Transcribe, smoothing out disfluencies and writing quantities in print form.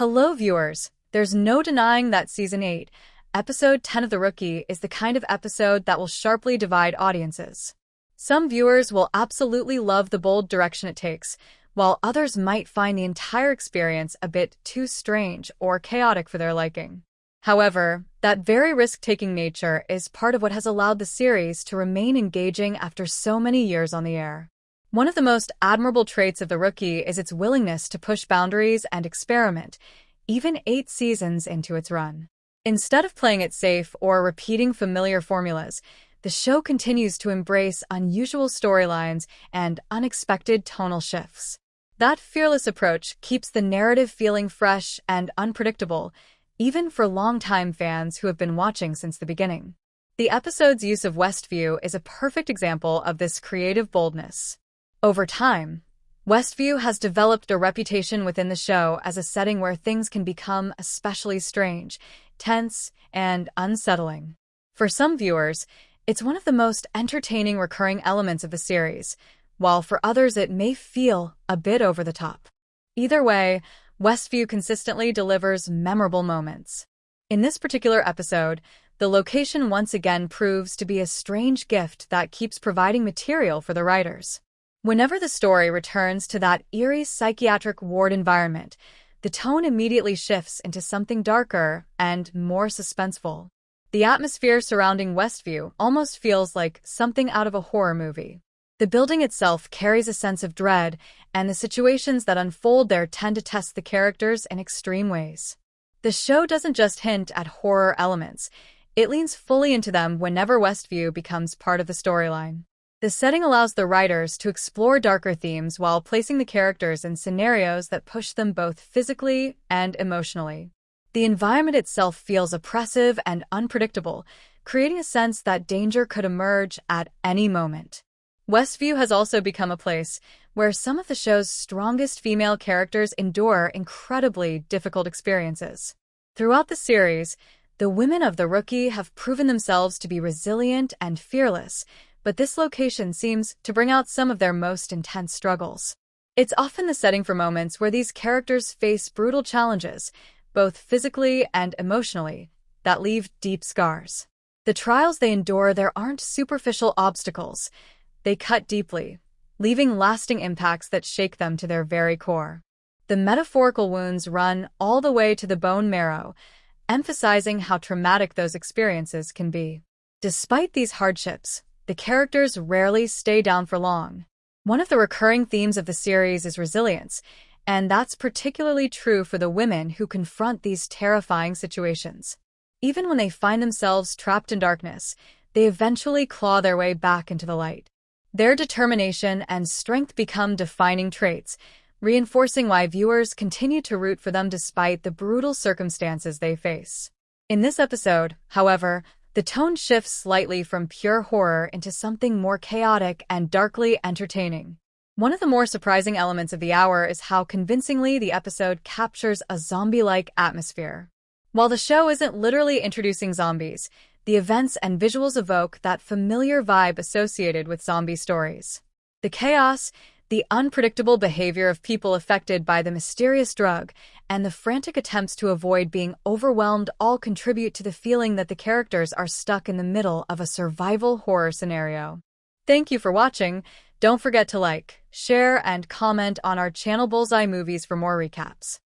Hello, viewers. There's no denying that Season 8, Episode 10 of The Rookie is the kind of episode that will sharply divide audiences. Some viewers will absolutely love the bold direction it takes, while others might find the entire experience a bit too strange or chaotic for their liking. However, that very risk-taking nature is part of what has allowed the series to remain engaging after so many years on the air. One of the most admirable traits of The Rookie is its willingness to push boundaries and experiment, even 8 seasons into its run. Instead of playing it safe or repeating familiar formulas, the show continues to embrace unusual storylines and unexpected tonal shifts. That fearless approach keeps the narrative feeling fresh and unpredictable, even for longtime fans who have been watching since the beginning. The episode's use of Westview is a perfect example of this creative boldness. Over time, Westview has developed a reputation within the show as a setting where things can become especially strange, tense, and unsettling. For some viewers, it's one of the most entertaining recurring elements of the series, while for others it may feel a bit over the top. Either way, Westview consistently delivers memorable moments. In this particular episode, the location once again proves to be a strange gift that keeps providing material for the writers. Whenever the story returns to that eerie psychiatric ward environment, the tone immediately shifts into something darker and more suspenseful. The atmosphere surrounding Westview almost feels like something out of a horror movie. The building itself carries a sense of dread, and the situations that unfold there tend to test the characters in extreme ways. The show doesn't just hint at horror elements, it leans fully into them whenever Westview becomes part of the storyline. The setting allows the writers to explore darker themes while placing the characters in scenarios that push them both physically and emotionally. The environment itself feels oppressive and unpredictable, creating a sense that danger could emerge at any moment. Westview has also become a place where some of the show's strongest female characters endure incredibly difficult experiences. Throughout the series, the women of The Rookie have proven themselves to be resilient and fearless, but this location seems to bring out some of their most intense struggles. It's often the setting for moments where these characters face brutal challenges, both physically and emotionally, that leave deep scars. The trials they endure there aren't superficial obstacles. They cut deeply, leaving lasting impacts that shake them to their very core. The metaphorical wounds run all the way to the bone marrow, emphasizing how traumatic those experiences can be. Despite these hardships, the characters rarely stay down for long. One of the recurring themes of the series is resilience, and that's particularly true for the women who confront these terrifying situations. Even when they find themselves trapped in darkness, they eventually claw their way back into the light. Their determination and strength become defining traits, reinforcing why viewers continue to root for them despite the brutal circumstances they face. In this episode, however, the tone shifts slightly from pure horror into something more chaotic and darkly entertaining. One of the more surprising elements of the hour is how convincingly the episode captures a zombie-like atmosphere. While the show isn't literally introducing zombies, the events and visuals evoke that familiar vibe associated with zombie stories. The chaos, the unpredictable behavior of people affected by the mysterious drug, and the frantic attempts to avoid being overwhelmed all contribute to the feeling that the characters are stuck in the middle of a survival horror scenario. Thank you for watching. Don't forget to like, share, and comment on our channel Bullseye Movies for more recaps.